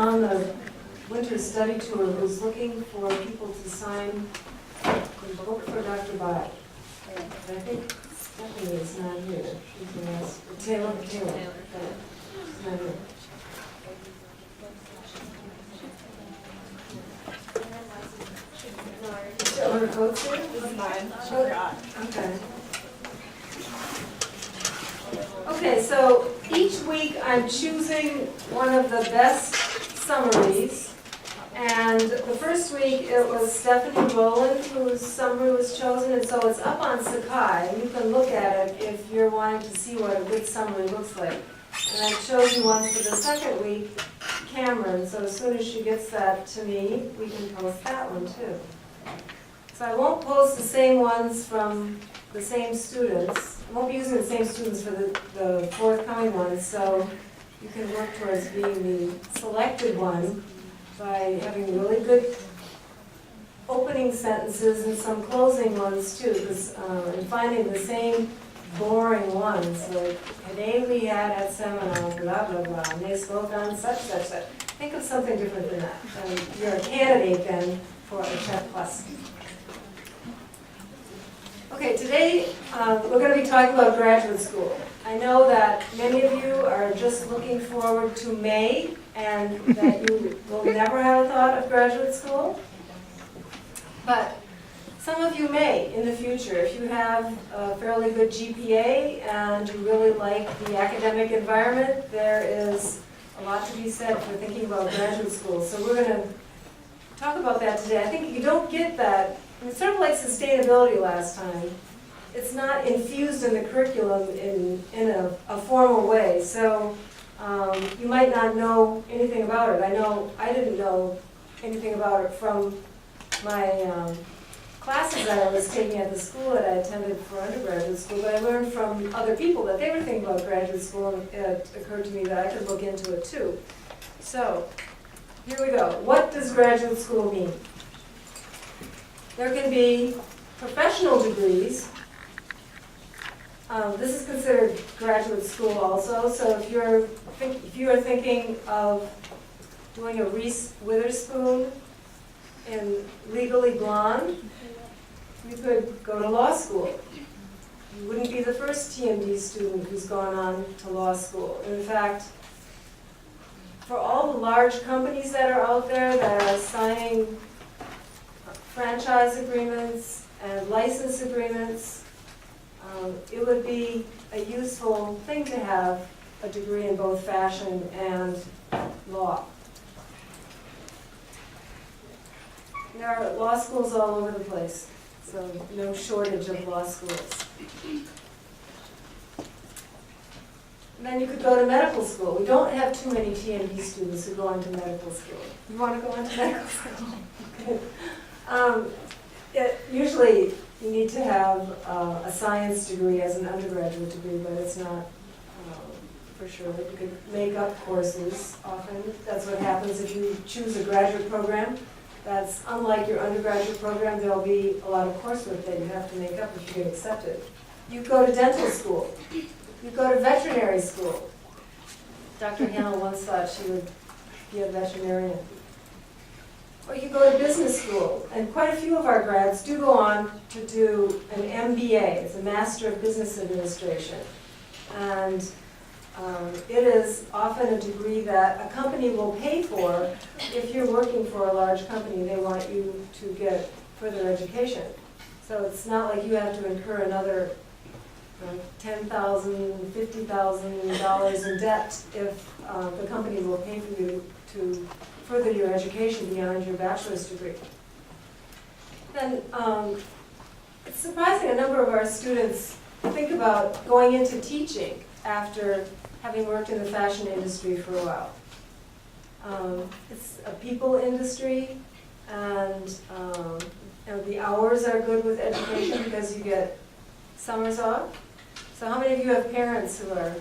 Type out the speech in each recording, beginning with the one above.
on the winter study tour who's looking for people to sign the book for Dr. Bai. And I think Stephanie is not here. She's the last, Taylor. She's not here. Oh, her coat's here? This is mine. Okay. Okay, so each week I'm choosing one of the best summaries. And the first week it was Stephanie Rowland whose summary was chosen, and so it's up on Sakai. And you can look at it if you're wanting to see what a good summary looks like. And I've chosen one for the second week, Cameron, so as soon as she gets that to me, we can post that one too. So I won't post the same ones from the same students. I won't be using the same students for the forthcoming ones, so you can work towards being the selected one by having really good opening sentences and some closing ones too, because and finding the same boring ones, like today we had at seminar, blah, blah, blah, and they spoke on such. Think of something different than that. And you're a candidate then for a Chet Plus. Okay, today we're going to be talking about graduate school. I know that many of you are just looking forward to May and that you will never have a thought of graduate school. But some of you may in the future. If you have a fairly good GPA and you really like the academic environment, there is a lot to be said for thinking about graduate school. So we're going to talk about that today. I think you don't get that. It's sort of like sustainability last time. It's not infused in the curriculum in a formal way. So you might not know anything about it. I know I didn't know anything about it from my classes that I was taking at the school that I attended for undergraduate school, but I learned from other people that they were thinking about graduate school, and it occurred to me that I could look into it too. So here we go. What does graduate school mean? There can be professional degrees. This is considered graduate school also. So if you are thinking of doing a Reese Witherspoon in Legally Blonde, you could go to law school. You wouldn't be the first TMD student who's gone on to law school. In fact, for all the large companies that are out there that are signing franchise agreements and license agreements, it would be a useful thing to have a degree in both fashion and law. There are law schools all over the place, so no shortage of law schools. And then you could go to medical school. We don't have too many TMD students who go on to medical school. You want to go on to medical school? Usually you need to have a science degree as an undergraduate degree, but it's not for sure. You could make up courses often. That's what happens if you choose a graduate program. That's unlike your undergraduate program. There will be a lot of coursework that you have to make up if you get accepted. You go to dental school. You go to veterinary school. Dr. Hannah once thought she would be a veterinarian. Or you go to business school, and quite a few of our grads do go on to do an MBA. It's a Master of Business Administration. And it is often a degree that a company will pay for. If you're working for a large company, they want you to get further education. So it's not like you have to incur another $10,000, $50,000 in debt if the company will pay for you to further your education beyond your bachelor's degree. Then it's surprising a number of our students think about going into teaching after having worked in the fashion industry for a while. It's a people industry, and the hours are good with education because you get summers off. So how many of you have parents who are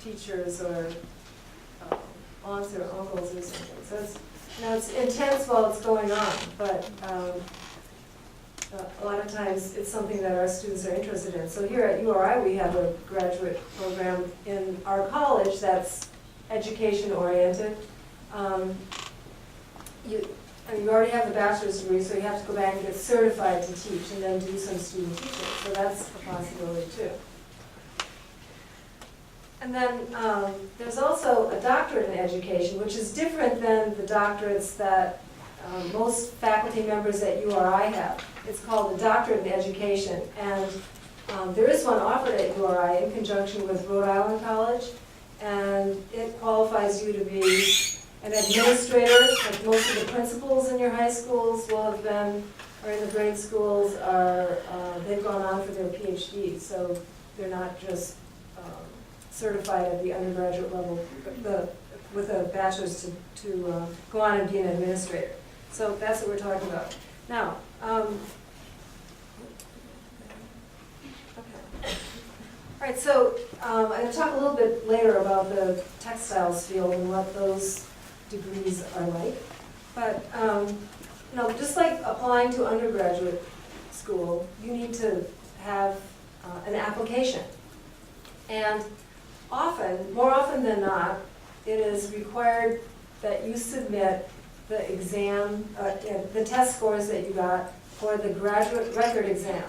teachers or aunts or uncles or something? So it's intense while it's going on, but a lot of times it's something that our students are interested in. So here at URI we have a graduate program in our college that's education oriented. you already have the bachelor's degree, so you have to go back and get certified to teach and then do some student teaching. So that's a possibility too. And then there's also a doctorate in education, which is different than the doctorates that most faculty members at URI have. It's called a doctorate in education, and there is one offered at URI in conjunction with Rhode Island College, and it qualifies you to be an administrator. Like most of the principals in your high schools will have been, or in the grade schools, they've gone on for their PhD, so they're not just certified at the undergraduate level, but with a bachelor's to go on and be an administrator. So that's what we're talking about. Now, okay. All right, so I'm going to talk a little bit later about the textiles field and what those degrees are like. But just like applying to undergraduate school, you need to have an application. And more often than not, it is required that you submit the exam, the test scores that you got for the graduate record exam.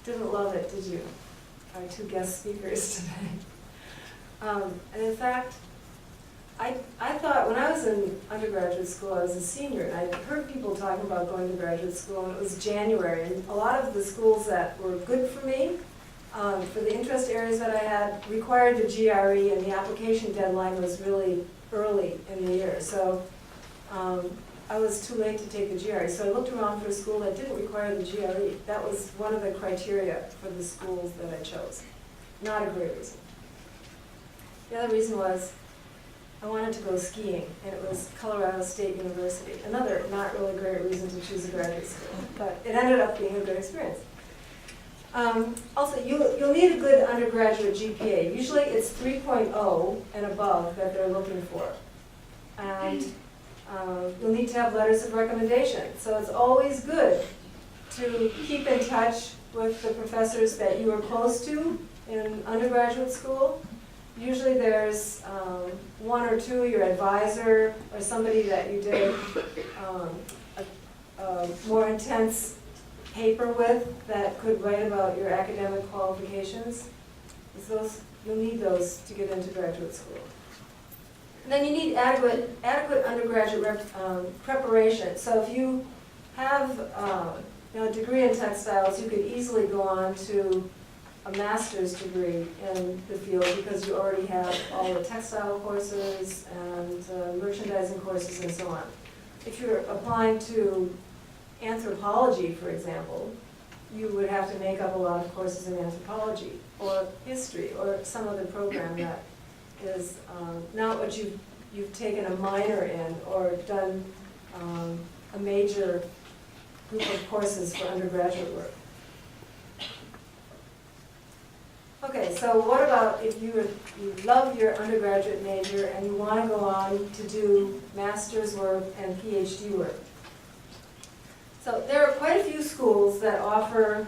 Didn't love it, did you? Our two guest speakers today. And in fact, I thought when I was in undergraduate school, I was a senior, and I heard people talking about going to graduate school, and it was January, and a lot of the schools that were good for me, for the interest areas that I had, required the GRE, and the application deadline was really early in the year. So I was too late to take the GRE. So I looked around for a school that didn't require the GRE. That was one of the criteria for the schools that I chose. Not a great reason. The other reason was I wanted to go skiing, and it was Colorado State University. Another not really great reason to choose a graduate school, but it ended up being a good experience. Also, you'll need a good undergraduate GPA. Usually it's 3.0 and above that they're looking for. And you'll need to have letters of recommendation. So it's always good to keep in touch with the professors that you were close to in undergraduate school. Usually there's one or two, your advisor or somebody that you did a more intense paper with that could write about your academic qualifications. You'll need those to get into graduate school. And then you need adequate undergraduate preparation. So if you have a degree in textiles, you could easily go on to a master's degree in the field because you already have all the textile courses and merchandising courses and so on. If you're applying to anthropology, for example, you would have to make up a lot of courses in anthropology or history or some other program that is not what you've taken a minor in or done a major group of courses for undergraduate work. Okay, so what about if you love your undergraduate major and you want to go on to do master's work and PhD work? So there are quite a few schools that offer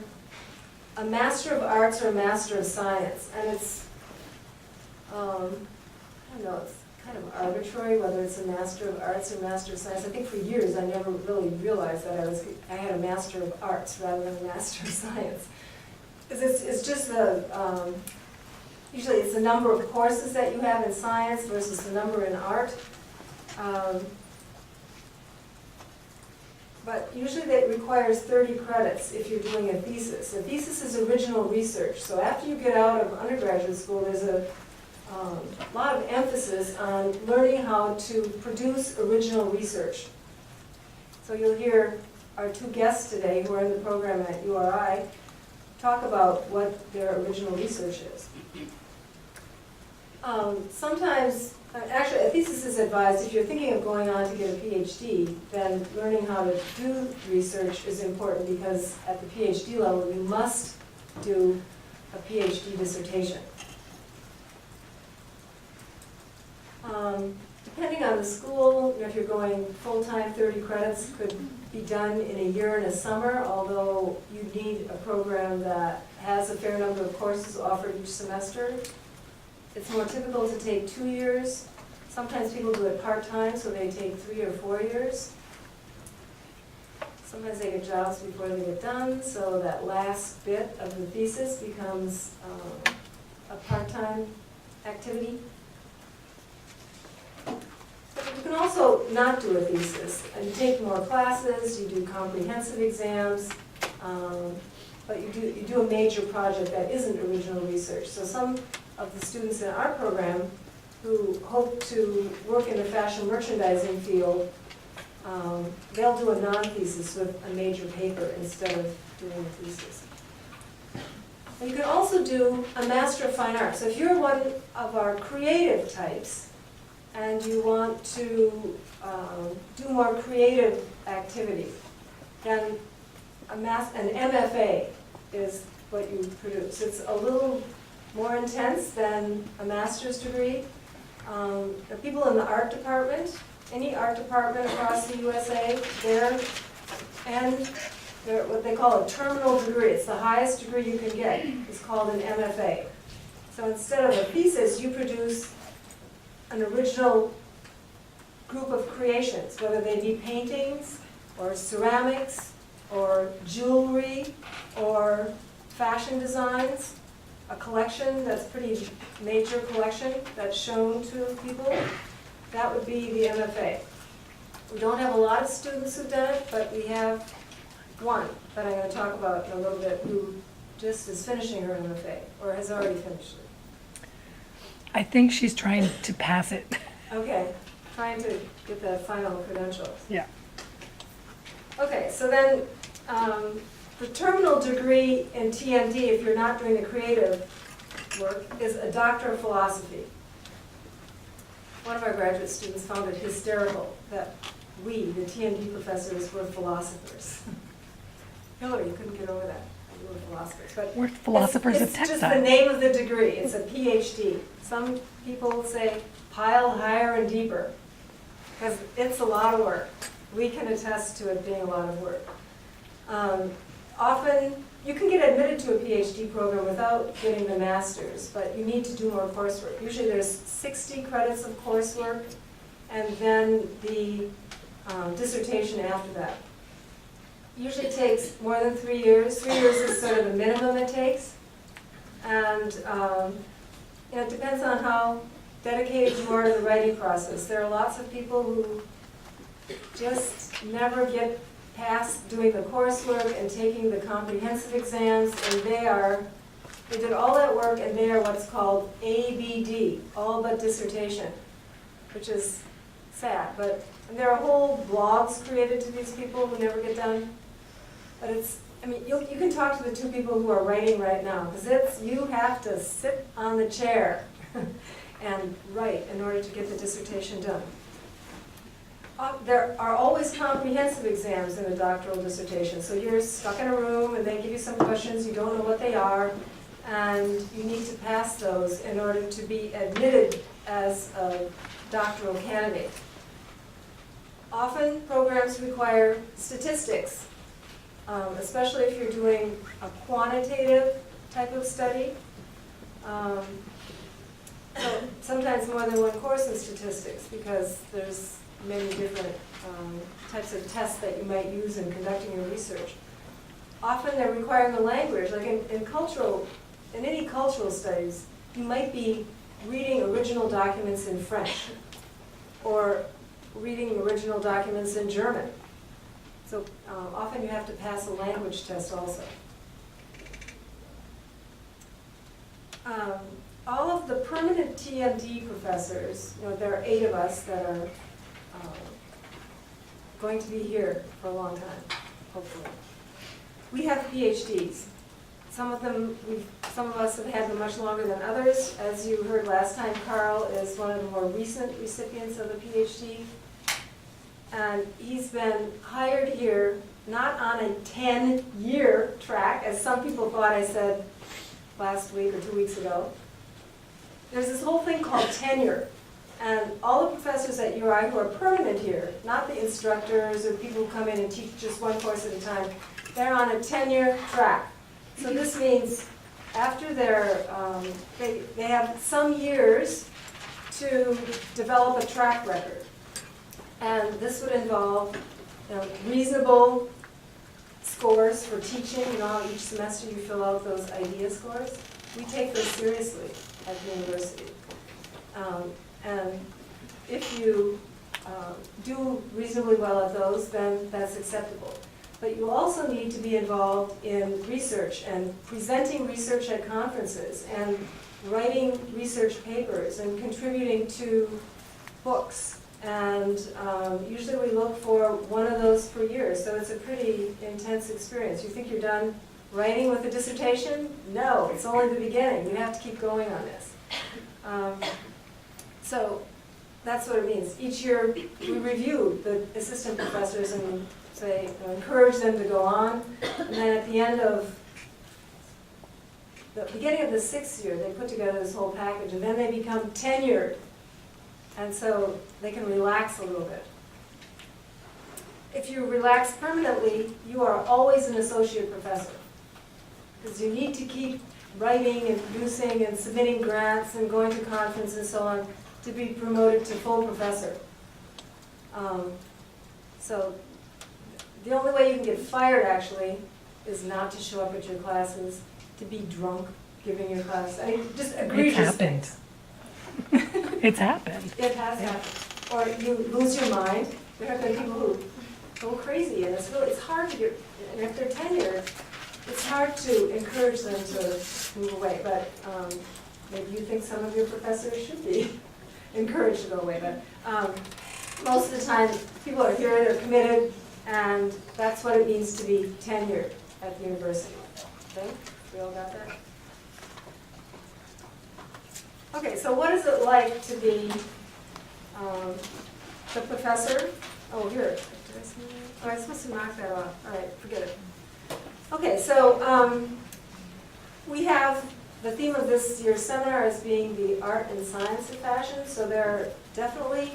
a Master of Arts or a Master of Science, and it's, I don't know, it's kind of arbitrary whether it's a Master of Arts or Master of Science. I think for years I never really realized that I had a Master of Arts rather than a Master of Science. It's just usually it's the number of courses that you have in science versus the number in art. But usually that requires 30 credits if you're doing a thesis. A thesis is original research. So after you get out of undergraduate school, there's a lot of emphasis on learning how to produce original research. So you'll hear our two guests today who are in the program at URI talk about what their original research is. Sometimes, actually a thesis is advised if you're thinking of going on to get a PhD, then learning how to do research is important because at the PhD level you must do a PhD dissertation. Depending on the school, if you're going full-time, 30 credits could be done in a year and a summer, although you need a program that has a fair number of courses offered each semester. It's more typical to take 2 years. Sometimes people do it part-time, so they take 3 or 4 years. Sometimes they get jobs before they get done, so that last bit of the thesis becomes a part-time activity. You can also not do a thesis. You take more classes, you do comprehensive exams, but you do a major project that isn't original research. So some of the students in our program who hope to work in the fashion merchandising field, they'll do a non-thesis with a major paper instead of doing a thesis. And you can also do a Master of Fine Arts. So if you're one of our creative types and you want to do more creative activity, then an MFA is what you produce. It's a little more intense than a master's degree. The people in the art department, any art department across the USA, they're what they call a terminal degree. It's the highest degree you can get. It's called an MFA. So instead of a thesis, you produce an original group of creations, whether they be paintings or ceramics or jewelry or fashion designs, a collection that's pretty major collection that's shown to people. That would be the MFA. We don't have a lot of students who've done it, but we have one that I'm going to talk about in a little bit who just is finishing her MFA or has already finished it. I think she's trying to pass it. Okay, trying to get the final credentials. Yeah. Okay, so then the terminal degree in TMD, if you're not doing the creative work, is a Doctor of Philosophy. One of our graduate students found it hysterical that we, the TMD professors, were philosophers. Hillary couldn't get over that. We were philosophers. But We're philosophers of it's textile. just the name of the degree. It's a PhD. Some people say pile higher and deeper because it's a lot of work. We can attest to it being a lot of work. Often, you can get admitted to a PhD program without getting the master's, but you need to do more coursework. Usually there's 60 credits of coursework, and then the dissertation after that. Usually takes more than 3 years. 3 years is sort of the minimum it takes. And it depends on how dedicated you are to the writing process. There are lots of people who just never get past doing the coursework and taking the comprehensive exams, and they did all that work, and they are what's called ABD, all but dissertation, which is sad. But there are whole blogs created to these people who never get done. But you can talk to the 2 people who are writing right now, because you have to sit on the chair and write in order to get the dissertation done. There are always comprehensive exams in a doctoral dissertation. So you're stuck in a room and they give you some questions, you don't know what they are, and you need to pass those in order to be admitted as a doctoral candidate. Often programs require statistics, especially if you're doing a quantitative type of study. So sometimes more than one course in statistics because there's many different types of tests that you might use in conducting your research. Often they're requiring a language, like in any cultural studies, you might be reading original documents in French or reading original documents in German. So often you have to pass a language test also. All of the permanent TMD professors, there are 8 of us that are going to be here for a long time, hopefully. We have PhDs. Some of us have had them much longer than others. As you heard last time, Carl is one of the more recent recipients of the PhD. And he's been hired here, not on a 10-year track, as some people thought I said last week or 2 weeks ago. There's this whole thing called tenure. And all the professors at URI who are permanent here, not the instructors or people who come in and teach just one course at a time, they're on a tenure track. So this means after they have some years to develop a track record. And this would involve reasonable scores for teaching. You know how each semester you fill out those idea scores? We take those seriously at the university. And if you do reasonably well at those, then that's acceptable. But you also need to be involved in research and presenting research at conferences and writing research papers and contributing to books. And usually we look for one of those per year, so it's a pretty intense experience. You think you're done writing with a dissertation? No, it's only the beginning. You have to keep going on this. So that's what it means. Each year we review the assistant professors and say, encourage them to go on. And then at the end of the beginning of the 6th year, they put together this whole package, and then they become tenured. And so they can relax a little bit. If you relax permanently, you are always an associate professor. Because you need to keep writing and producing and submitting grants and going to conferences and so on to be promoted to full professor. So the only way you can get fired, actually, is not to show up at your classes, to be drunk giving your class. I mean, just egregious It's happened. things. It's happened. It has happened. Or you lose your mind. There have been people who go crazy, and it's hard to get, and if they're tenured, it's hard to encourage them to move away. But maybe you think some of your professors should be encouraged to go away. But most of the time, people are here, they're committed, and that's what it means to be tenured at the university. Okay? We all got that? Okay, so what is it like to be the professor? Oh, here. Did I see that? Oh, I was supposed to knock that off. All right, forget it. Okay, so we have the theme of this year's seminar as being the art and science of fashion. So there are definitely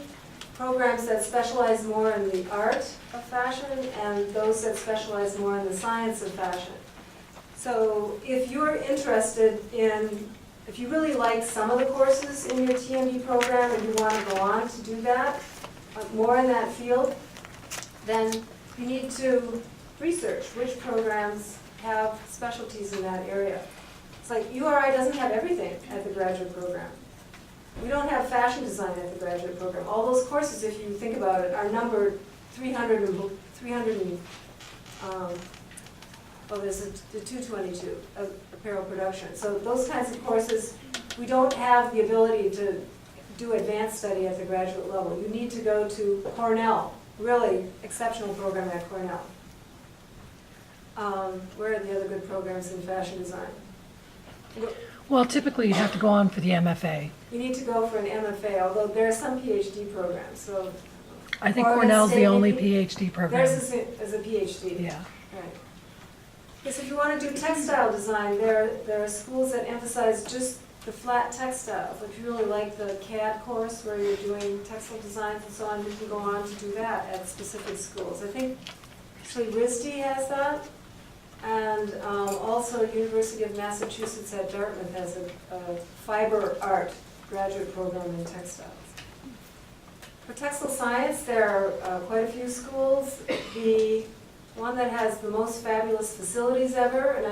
programs that specialize more in the art of fashion and those that specialize more in the science of fashion. So if you're interested in, if you really like some of the courses in your TMD program and you want to go on to do that, more in that field, then you need to research which programs have specialties in that area. It's like URI doesn't have everything at the graduate program. We don't have fashion design at the graduate program. All those courses, if you think about it, are numbered 300 and there's the 222 of apparel production. So those kinds of courses, we don't have the ability to do advanced study at the graduate level. You need to go to Cornell, really exceptional program at Cornell. Where are the other good programs in fashion design? Well, typically you have to go on for the MFA. You need to go for an MFA, although there are some PhD programs. So I think Oregon Cornell's the State only maybe? PhD program. Theirs is a PhD. Yeah. Right. Yes, if you want to do textile design, there are schools that emphasize just the flat textiles. If you really like the CAD course where you're doing textile designs and so on, you can go on to do that at specific schools. I think actually RISD has that, and also University of Massachusetts at Dartmouth has a fiber art graduate program in textiles. For textile science, there are quite a few schools. The one that has the most fabulous facilities ever, and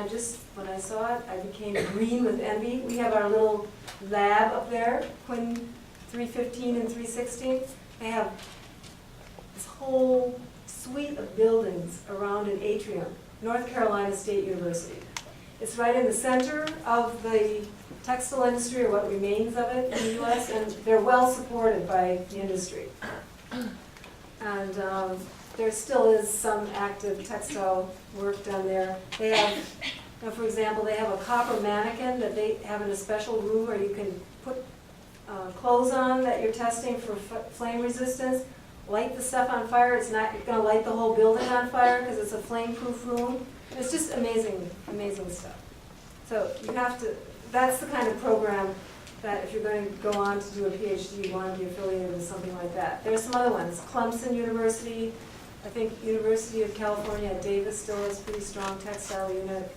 when I saw it, I became green with envy. We have our little lab up there, Quinn 315 and 316. They have this whole suite of buildings around an atrium, North Carolina State University. It's right in the center of the textile industry, or what remains of it in the U.S., and they're well supported by the industry. And there still is some active textile work done there. They have, for example, they have a copper mannequin that they have in a special room where you can put clothes on that you're testing for flame resistance, light the stuff on fire. It's not going to light the whole building on fire because it's a flame-proof room. It's just amazing, amazing stuff. So you have to, that's the kind of program that if you're going to go on to do a PhD, you want to be affiliated with something like that. There are some other ones. Clemson University, I think University of California at Davis still has a pretty strong textile unit.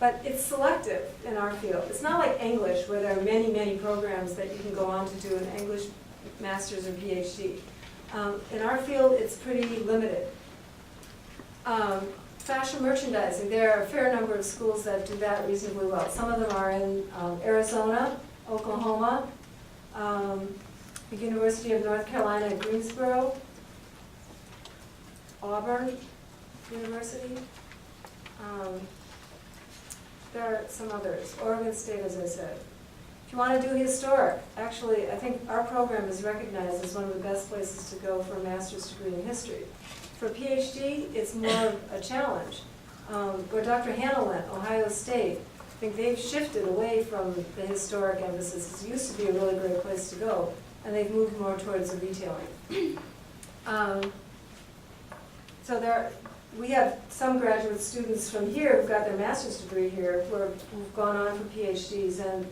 But it's selective in our field. It's not like English, where there are many, many programs that you can go on to do an English master's or PhD. In our field, it's pretty limited. Fashion merchandising, there are a fair number of schools that do that reasonably well. Some of them are in Arizona, Oklahoma, the University of North Carolina at Greensboro, Auburn University. There are some others, Oregon State, as I said. If you want to do historic, actually, I think our program is recognized as one of the best places to go for a master's degree in history. For a PhD, it's more of a challenge. Where Dr. Hanna went, Ohio State, I think they've shifted away from the historic emphasis, because it used to be a really great place to go, and they've moved more towards the retailing. So we have some graduate students from here who've got their master's degree here who've gone on for PhDs, and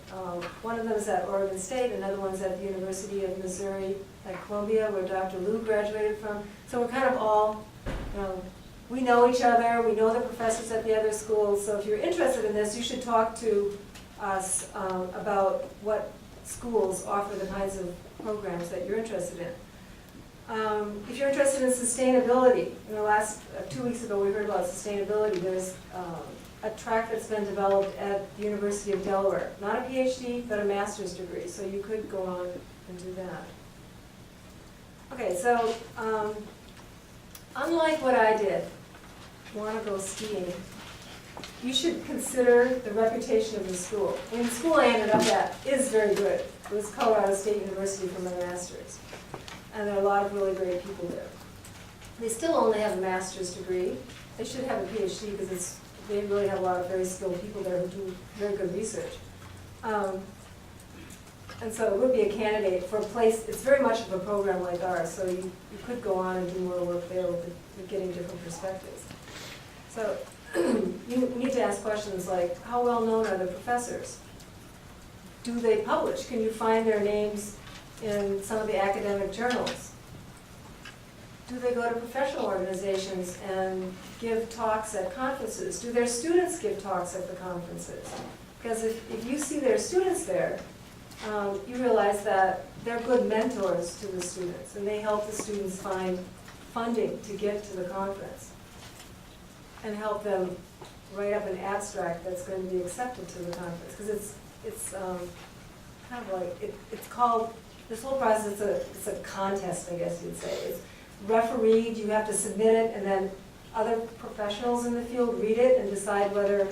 one of them is at Oregon State, another one's at the University of Missouri at Columbia, where Dr. Liu graduated from. So we're kind of all, we know each other, we know the professors at the other schools, so if you're interested in this, you should talk to us about what schools offer the kinds of programs that you're interested in. If you're interested in sustainability, in the last 2 weeks ago we heard about sustainability. There's a track that's been developed at the University of Delaware. Not a PhD, but a master's degree, so you could go on and do that. Okay, so unlike what I did, want to go skiing, you should consider the reputation of the school. I mean, the school I ended up at is very good. It was Colorado State University for my master's. And there are a lot of really great people there. They still only have a master's degree. They should have a PhD because they really have a lot of very skilled people there who do very good research. And so it would be a candidate for a place. It's very much of a program like ours, so you could go on and do more work there with getting different perspectives. So you need to ask questions like, how well known are the professors? Do they publish? Can you find their names in some of the academic journals? Do they go to professional organizations and give talks at conferences? Do their students give talks at the conferences? Because if you see their students there, you realize that they're good mentors to the students, and they help the students find funding to get to the conference and help them write up an abstract that's going to be accepted to the conference. Because it's kind of like, it's called, this whole process, it's a contest, I guess you'd say. It's refereed, you have to submit it, and then other professionals in the field read it and decide whether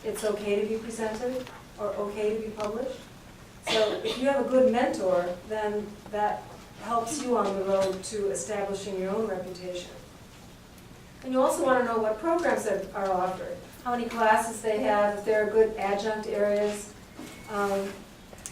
it's okay to be presented or okay to be published. So if you have a good mentor, then that helps you on the road to establishing your own reputation. And you also want to know what programs are offered, how many classes they have, if there are good adjunct areas.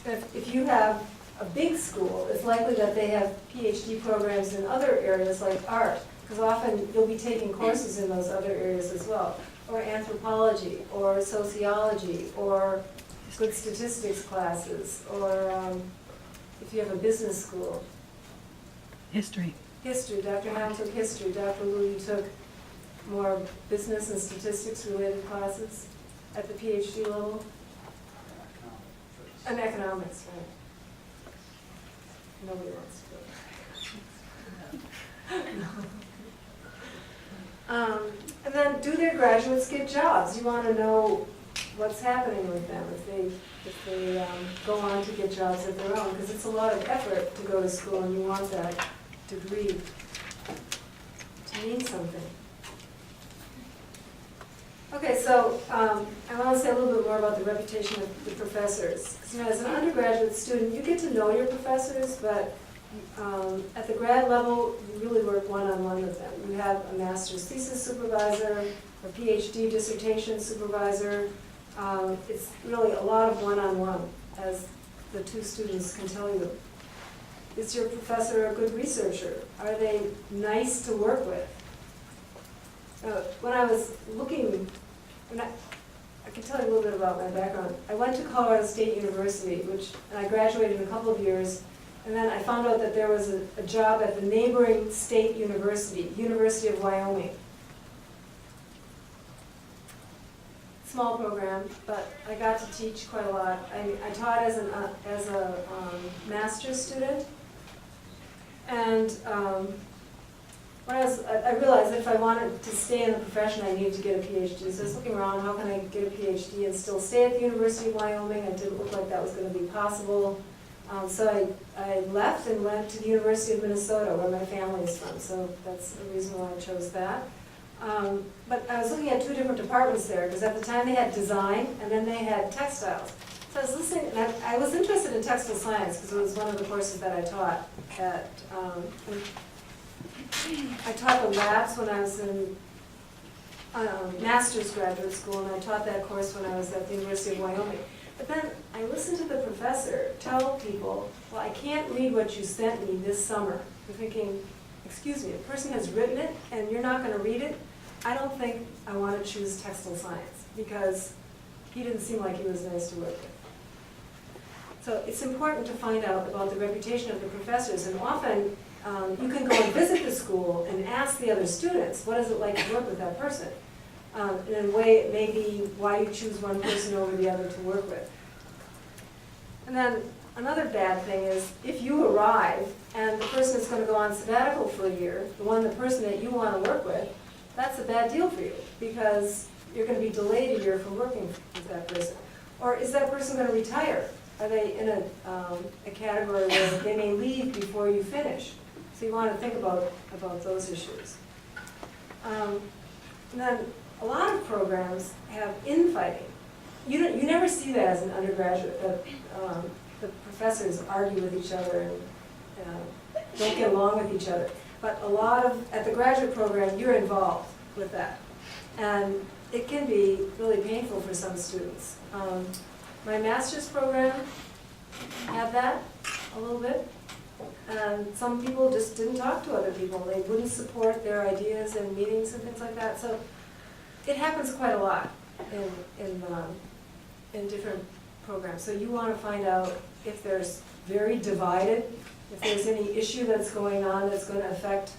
If you have a big school, it's likely that they have PhD programs in other areas like art, because often you'll be taking courses in those other areas as well, or anthropology, or sociology, or good statistics classes, or if you have a business school. History. History, Dr. Ham took history, Dr. Louie took more business and statistics related classes at the PhD level. And economics, right. Nobody wants to go. And then, do their graduates get jobs? You want to know what's happening with them if they go on to get jobs of their own, because it's a lot of effort to go to school, and you want that degree to mean something. Okay, so I want to say a little bit more about the reputation of the professors. Because, as an undergraduate student, you get to know your professors, but at the grad level, you really work one-on-one with them. You have a master's thesis supervisor, a PhD dissertation supervisor. It's really a lot of one-on-one, as the two students can tell you. Is your professor a good researcher? Are they nice to work with? When I was looking, I can tell you a little bit about my background. I went to Colorado State University, and I graduated in a couple of years, and then I found out that there was a job at the neighboring state university, University of Wyoming. small program, but I got to teach quite a lot. I taught as a master's student, and when I realized that if I wanted to stay in the profession, I needed to get a PhD. So I was looking around, how can I get a PhD and still stay at the University of Wyoming? It didn't look like that was going to be possible. So I left and went to the University of Minnesota, where my family is from. So that's the reason why I chose that. But I was looking at two different departments there, because at the time they had design, and then they had textiles. So I was listening, and I was interested in textile science, because it was one of the courses that I taught at, I taught the labs when I was in master's graduate school, and I taught that course when I was at the University of Wyoming. But then I listened to the professor tell people, well, I can't read what you sent me this summer. I'm thinking, excuse me, a person has written it and you're not going to read it? I don't think I want to choose textile science, because he didn't seem like he was nice to work with. So it's important to find out about the reputation of the professors, and often you can go and visit the school and ask the other students, what is it like to work with that person? In a way, it may be why you choose one person over the other to work with. And then another bad thing is, if you arrive and the person is going to go on sabbatical for a year, the person that you want to work with, that's a bad deal for you, because you're going to be delayed a year from working with that person. Or is that person going to retire? Are they in a category where they may leave before you finish? So you want to think about those issues. And then a lot of programs have infighting. You never see that as an undergraduate, that the professors argue with each other and don't get along with each other. But at the graduate program, you're involved with that. And it can be really painful for some students. My master's program had that a little bit. And some people just didn't talk to other people. They wouldn't support their ideas in meetings and things like that. So it happens quite a lot in different programs. So you want to find out if there's very divided, if there's any issue that's going on that's going to affect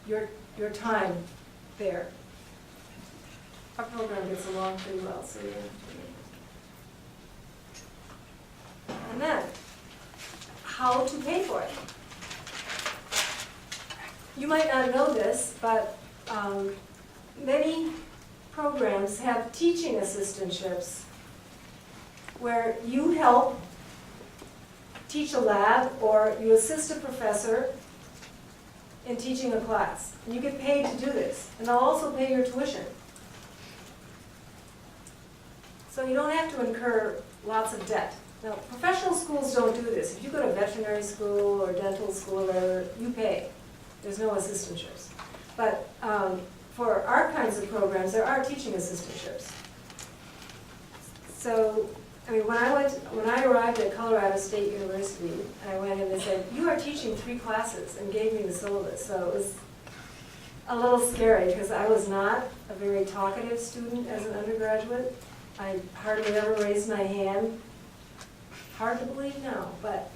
your time there. Our program gets along pretty well, so yeah. And then, how to pay for it. You might not know this, but many programs have teaching assistantships where you help teach a lab or you assist a professor in teaching a class. And you get paid to do this. And they'll also pay your tuition. So you don't have to incur lots of debt. Now, professional schools don't do this. If you go to veterinary school or dental school or whatever, you pay. There's no assistantships. But for our kinds of programs, there are teaching assistantships. So, I mean, when I arrived at Colorado State University, and I went in and they said, you are teaching 3 classes, and gave me the syllabus. So it was a little scary, because I was not a very talkative student as an undergraduate. I hardly ever raised my hand. Hard to believe now, but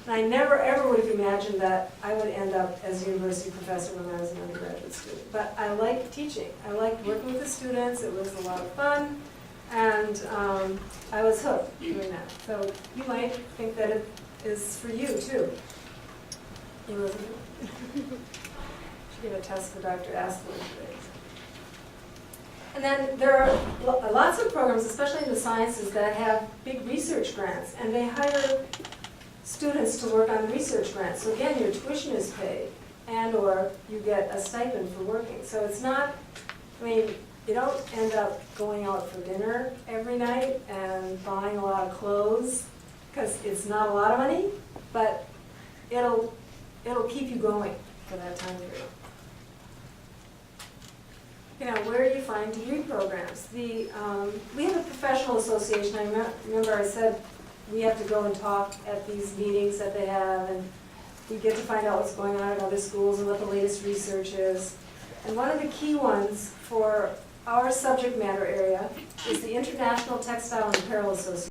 I never ever would have imagined that I would end up as a university professor when I was an undergraduate student. But I liked teaching. I liked working with the students. It was a lot of fun, and I was hooked doing that. So you might think that it is for you too. Elizabeth. Should give a test for Dr. Asplin today. And then there are lots of programs, especially in the sciences, that have big research grants, and they hire students to work on research grants. So again, your tuition is paid, and or you get a stipend for working. So it's not, I mean, you don't end up going out for dinner every night and buying a lot of clothes, because it's not a lot of money, but it'll keep you going for that time period. You know, where do you find degree programs? We have a professional association. I remember I said we have to go and talk at these meetings that they have, and we get to find out what's going on at other schools and what the latest research is. And one of the key ones for our subject matter area is the International Textile and Apparel Association.